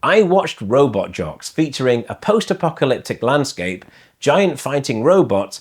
I watched Robot Jox, featuring a post-apocalyptic landscape, giant fighting robots,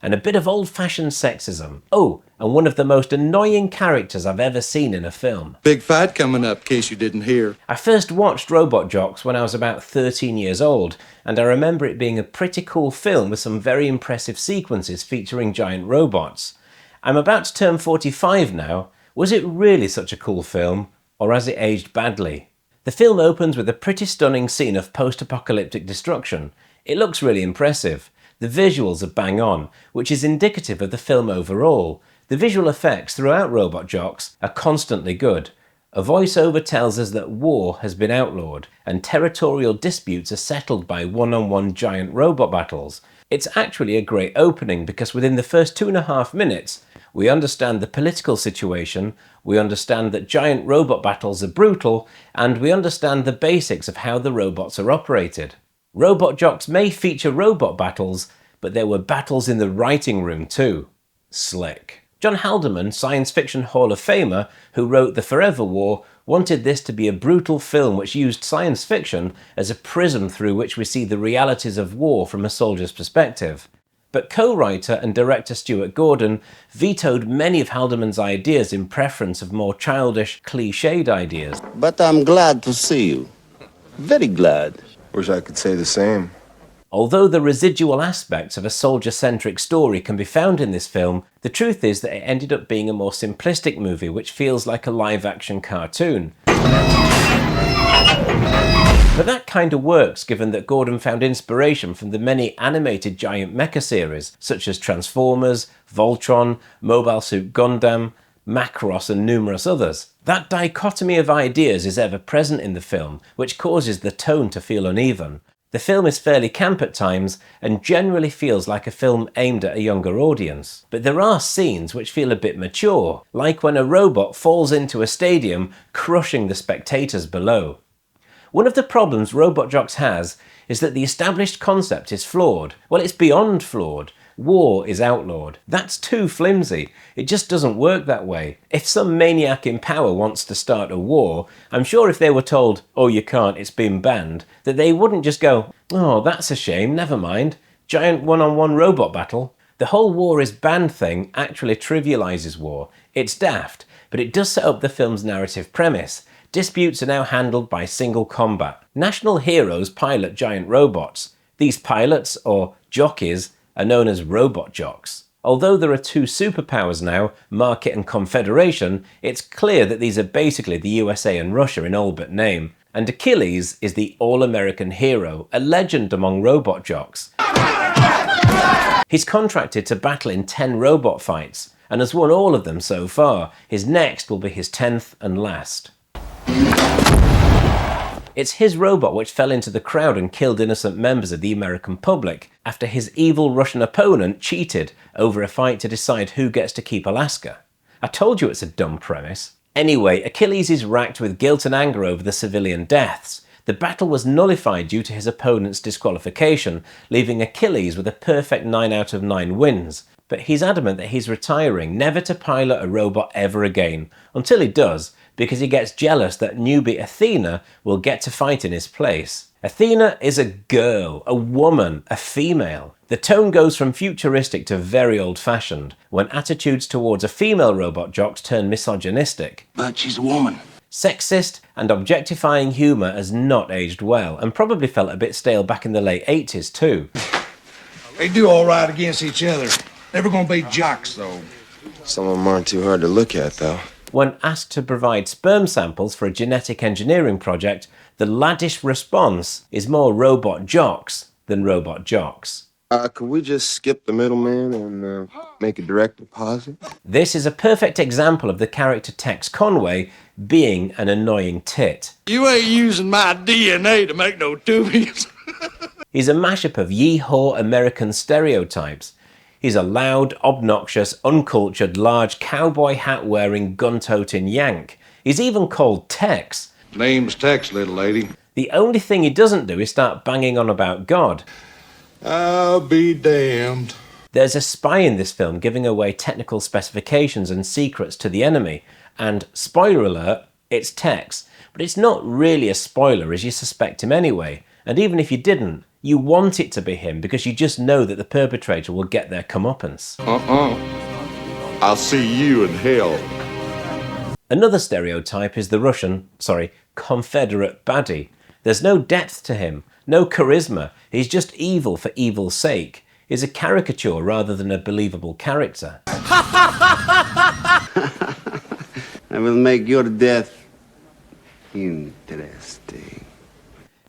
and a bit of old-fashioned sexism. Oh, and one of the most annoying characters I've ever seen in a film. Big fight coming up, in case you didn't hear. I first watched Robot Jox when I was about 13 years old, and I remember it being a pretty cool film with some very impressive sequences featuring giant robots. I'm about to turn 45 now. Was it really such a cool film, or has it aged badly? The film opens with a pretty stunning scene of post-apocalyptic destruction. It looks really impressive. The visuals are bang on, which is indicative of the film overall. The visual effects throughout Robot Jox are constantly good. A voiceover tells us that war has been outlawed, and territorial disputes are settled by one-on-one giant robot battles. It's actually a great opening because within the first 2.5 minutes, we understand the political situation, we understand that giant robot battles are brutal, and we understand the basics of how the robots are operated. Robot Jox may feature robot battles, but there were battles in the writing room too. Slick. John Haldeman, science fiction Hall of Famer, who wrote The Forever War, wanted this to be a brutal film which used science fiction as a prism through which we see the realities of war from a soldier's perspective. But co-writer and director Stuart Gordon vetoed many of Haldeman's ideas in preference of more childish, cliched ideas. But I'm glad to see you. Very glad. Wish I could say the same. Although the residual aspects of a soldier-centric story can be found in this film, the truth is that it ended up being a more simplistic movie which feels like a live-action cartoon. But that kind of works given that Gordon found inspiration from the many animated giant mecha series such as Transformers, Voltron, Mobile Suit Gundam, Macross and numerous others. That dichotomy of ideas is ever present in the film, which causes the tone to feel uneven. The film is fairly camp at times and generally feels like a film aimed at a younger audience. But there are scenes which feel a bit mature, like when a robot falls into a stadium, crushing the spectators below. One of the problems Robot Jox has is that the established concept is flawed. Well, it's beyond flawed. War is outlawed. That's too flimsy. It just doesn't work that way. If some maniac in power wants to start a war, I'm sure if they were told, oh you can't, it's been banned, that they wouldn't just go, oh that's a shame, never mind. Giant one-on-one robot battle. The whole war is banned thing actually trivialises war. It's daft, but it does set up the film's narrative premise. Disputes are now handled by single combat. National heroes pilot giant robots. These pilots, or jockeys, are known as Robot Jox. Although there are two superpowers now, Market and Confederation, it's clear that these are basically the USA and Russia in all but name. And Achilles is the all-American hero, a legend among Robot Jox. He's contracted to battle in 10 robot fights, and has won all of them so far. His next will be his 10th and last. It's his robot which fell into the crowd and killed innocent members of the American public after his evil Russian opponent cheated over a fight to decide who gets to keep Alaska. I told you it's a dumb premise. Anyway, Achilles is racked with guilt and anger over the civilian deaths. The battle was nullified due to his opponent's disqualification, leaving Achilles with a perfect 9 out of 9 wins. But he's adamant that he's retiring, never to pilot a robot ever again, until he does, because he gets jealous that newbie Athena will get to fight in his place. Athena is a girl, a woman, a female. The tone goes from futuristic to very old-fashioned, when attitudes towards a female Robot Jox turn misogynistic. But she's a woman. Sexist and objectifying humour has not aged well, and probably felt a bit stale back in the late 80s too. They do all right against each other. Never gonna beat Jox, though. Some of them aren't too hard to look at, though. When asked to provide sperm samples for a genetic engineering project, the laddish response is more Robot Jox than Robot Jox. Could we just skip the middleman and make a direct deposit? This is a perfect example of the character Tex Conway being an annoying tit. You ain't using my DNA to make no tubies. He's a mashup of yee-haw American stereotypes. He's a loud, obnoxious, uncultured, large cowboy hat-wearing, gun-toting Yank. He's even called Tex. Name's Tex, little lady. The only thing he doesn't do is start banging on about God. I'll be damned. There's a spy in this film giving away technical specifications and secrets to the enemy, and, spoiler alert, it's Tex, but it's not really a spoiler as you suspect him anyway, and even if you didn't, you want it to be him because you just know that the perpetrator will get their comeuppance. I'll see you in hell. Another stereotype is the Confederate baddie. There's no depth to him, no charisma, he's just evil for evil's sake. He's a caricature rather than a believable character. I will make your death interesting.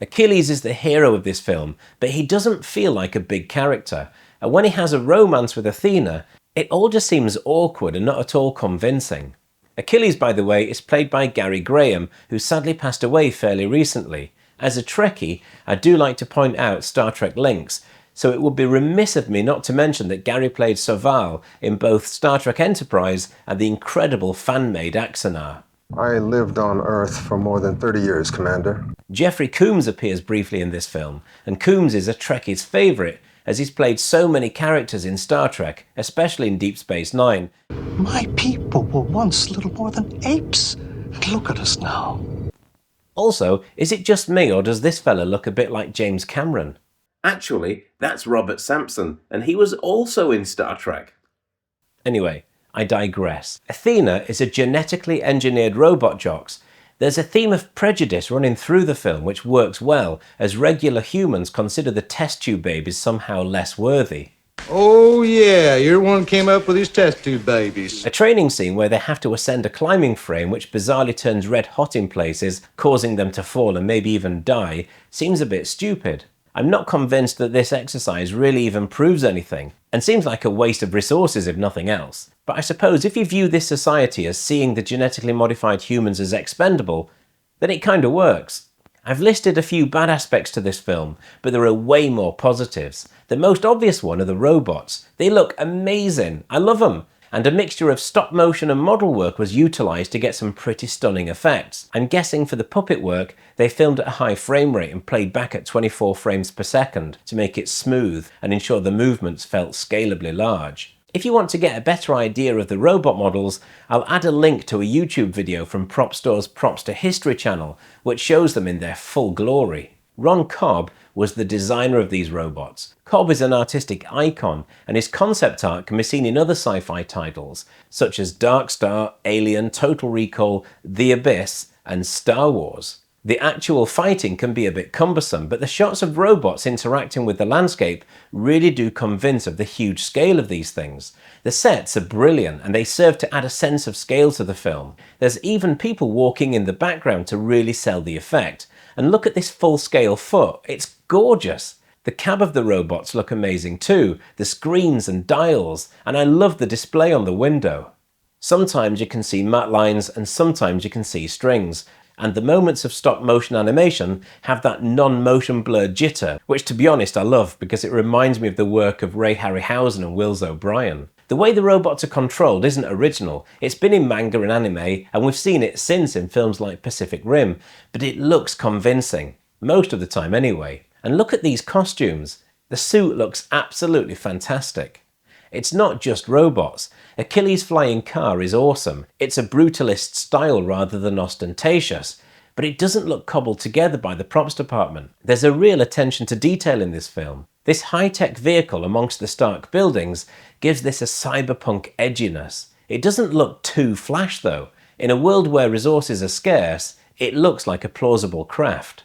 Achilles is the hero of this film, but he doesn't feel like a big character, and when he has a romance with Athena, it all just seems awkward and not at all convincing. Achilles, by the way, is played by Gary Graham, who sadly passed away fairly recently. As a Trekkie, I do like to point out Star Trek links, so it would be remiss of me not to mention that Gary played Soval in both Star Trek Enterprise and the incredible fan-made Axanar. I lived on Earth for more than 30 years, Commander. Jeffrey Combs appears briefly in this film, and Combs is a Trekkie's favourite, as he's played so many characters in Star Trek, especially in Deep Space Nine. My people were once little more than apes, and look at us now. Also, is it just me or does this fella look a bit like James Cameron? Actually, that's Robert Sampson, and he was also in Star Trek. Anyway, I digress. Athena is a genetically engineered robot Jox. There's a theme of prejudice running through the film which works well, as regular humans consider the test tube babies somehow less worthy. Oh, yeah, you're the one who came up with these test tube babies. A training scene where they have to ascend a climbing frame which bizarrely turns red hot in places, causing them to fall and maybe even die, seems a bit stupid. I'm not convinced that this exercise really even proves anything, and seems like a waste of resources if nothing else. But I suppose if you view this society as seeing the genetically modified humans as expendable, then it kinda works. I've listed a few bad aspects to this film, but there are way more positives. The most obvious one are the robots. They look amazing, I love them. And a mixture of stop motion and model work was utilised to get some pretty stunning effects. I'm guessing for the puppet work, they filmed at a high frame rate and played back at 24 frames per second to make it smooth and ensure the movements felt scalably large. If you want to get a better idea of the robot models, I'll add a link to a YouTube video from Prop Store's Props to History channel, which shows them in their full glory. Ron Cobb was the designer of these robots. Cobb is an artistic icon, and his concept art can be seen in other sci-fi titles, such as Dark Star, Alien, Total Recall, The Abyss, and Star Wars. The actual fighting can be a bit cumbersome, but the shots of robots interacting with the landscape really do convince of the huge scale of these things. The sets are brilliant and they serve to add a sense of scale to the film. There's even people walking in the background to really sell the effect. And look at this full-scale foot, it's gorgeous! The cab of the robots look amazing too, the screens and dials, and I love the display on the window. Sometimes you can see matte lines and sometimes you can see strings, and the moments of stop motion animation have that non-motion blur jitter, which to be honest I love because it reminds me of the work of Ray Harryhausen and Wills O'Brien. The way the robots are controlled isn't original, it's been in manga and anime, and we've seen it since in films like Pacific Rim, but it looks convincing, most of the time anyway. And look at these costumes, the suit looks absolutely fantastic. It's not just robots. Achilles' flying car is awesome. It's a brutalist style rather than ostentatious, but it doesn't look cobbled together by the props department. There's a real attention to detail in this film. This high-tech vehicle amongst the Stark buildings gives this a cyberpunk edginess. It doesn't look too flash though. In a world where resources are scarce, it looks like a plausible craft.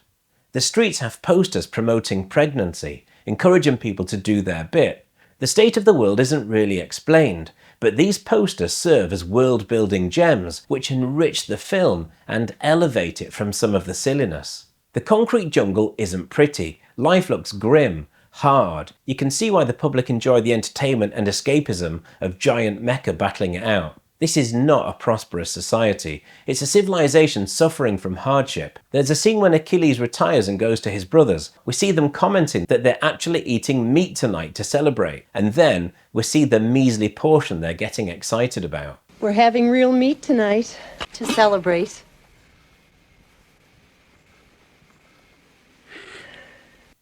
The streets have posters promoting pregnancy, encouraging people to do their bit. The state of the world isn't really explained, but these posters serve as world-building gems which enrich the film and elevate it from some of the silliness. The concrete jungle isn't pretty, life looks grim, hard. You can see why the public enjoy the entertainment and escapism of giant mecha battling it out. This is not a prosperous society. It's a civilization suffering from hardship. There's a scene when Achilles retires and goes to his brothers. We see them commenting that they're actually eating meat tonight to celebrate. And then we see the measly portion they're getting excited about. We're having real meat tonight to celebrate.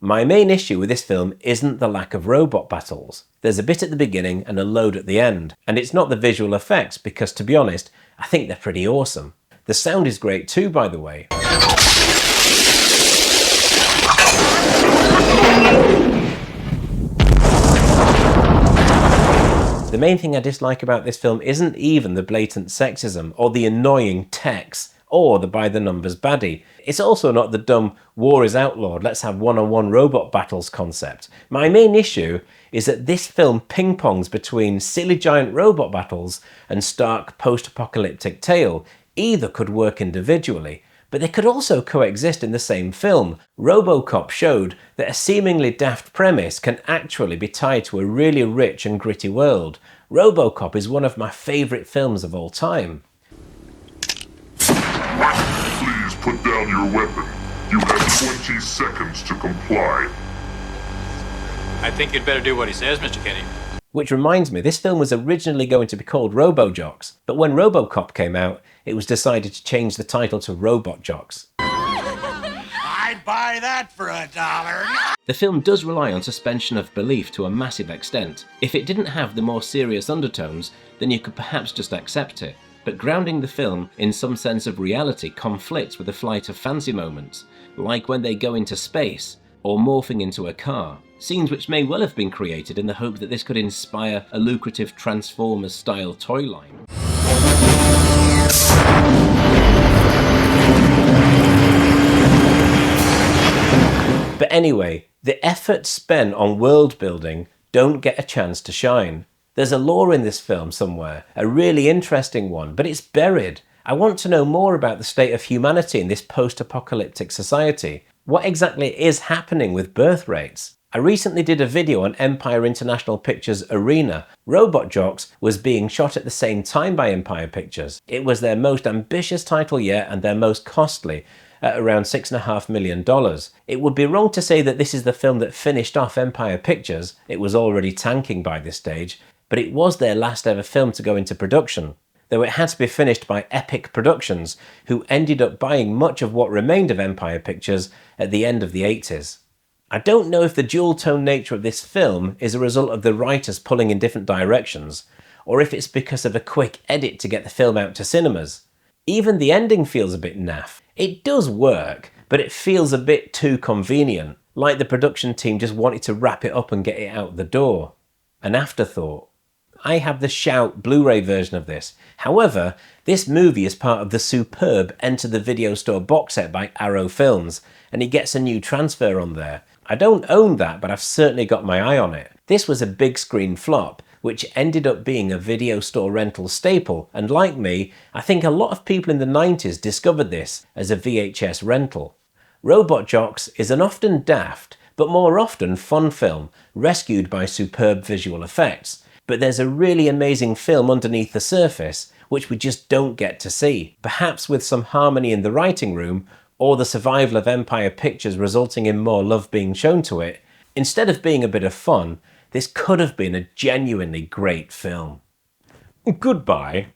My main issue with this film isn't the lack of robot battles. There's a bit at the beginning and a load at the end, and it's not the visual effects because, to be honest, I think they're pretty awesome. The sound is great too, by the way. The main thing I dislike about this film isn't even the blatant sexism or the annoying text or the by-the-numbers baddie. It's also not the dumb war is outlawed, let's have one-on-one robot battles concept. My main issue is that this film ping-pongs between silly giant robot battles and stark post-apocalyptic tale. Either could work individually, but they could also coexist in the same film. Robocop showed that a seemingly daft premise can actually be tied to a really rich and gritty world. Robocop is one of my favourite films of all time. Please put down your weapon. You have 20 seconds to comply. I think you'd better do what he says, Mr. Kenny. Which reminds me, this film was originally going to be called Robot Jox, but when Robocop came out, it was decided to change the title to Robot Jox. I'd buy that for $1. The film does rely on suspension of belief to a massive extent. If it didn't have the more serious undertones, then you could perhaps just accept it. But grounding the film in some sense of reality conflicts with a flight of fancy moments, like when they go into space or morphing into a car. Scenes which may well have been created in the hope that this could inspire a lucrative Transformers-style toy line. But anyway, the efforts spent on world building don't get a chance to shine. There's a lore in this film somewhere, a really interesting one, but it's buried. I want to know more about the state of humanity in this post-apocalyptic society. What exactly is happening with birth rates? I recently did a video on Empire International Pictures' Arena. Robot Jox was being shot at the same time by Empire Pictures. It was their most ambitious title yet and their most costly, at around $6.5 million. It would be wrong to say that this is the film that finished off Empire Pictures. It was already tanking by this stage, but it was their last ever film to go into production, though it had to be finished by Epic Productions, who ended up buying much of what remained of Empire Pictures at the end of the 80s. I don't know if the dual-tone nature of this film is a result of the writers pulling in different directions, or if it's because of a quick edit to get the film out to cinemas. Even the ending feels a bit naff. It does work, but it feels a bit too convenient, like the production team just wanted to wrap it up and get it out the door. An afterthought. I have the Shout Blu-ray version of this. However, this movie is part of the superb Enter the Video Store box set by Arrow Films, and it gets a new transfer on there. I don't own that, but I've certainly got my eye on it. This was a big screen flop, which ended up being a video store rental staple, and like me, I think a lot of people in the 90s discovered this as a VHS rental. Robot Jox is an often daft, but more often fun film, rescued by superb visual effects. But there's a really amazing film underneath the surface, which we just don't get to see. Perhaps with some harmony in the writing room, or the survival of Empire Pictures resulting in more love being shown to it, instead of being a bit of fun, this could have been a genuinely great film. Goodbye.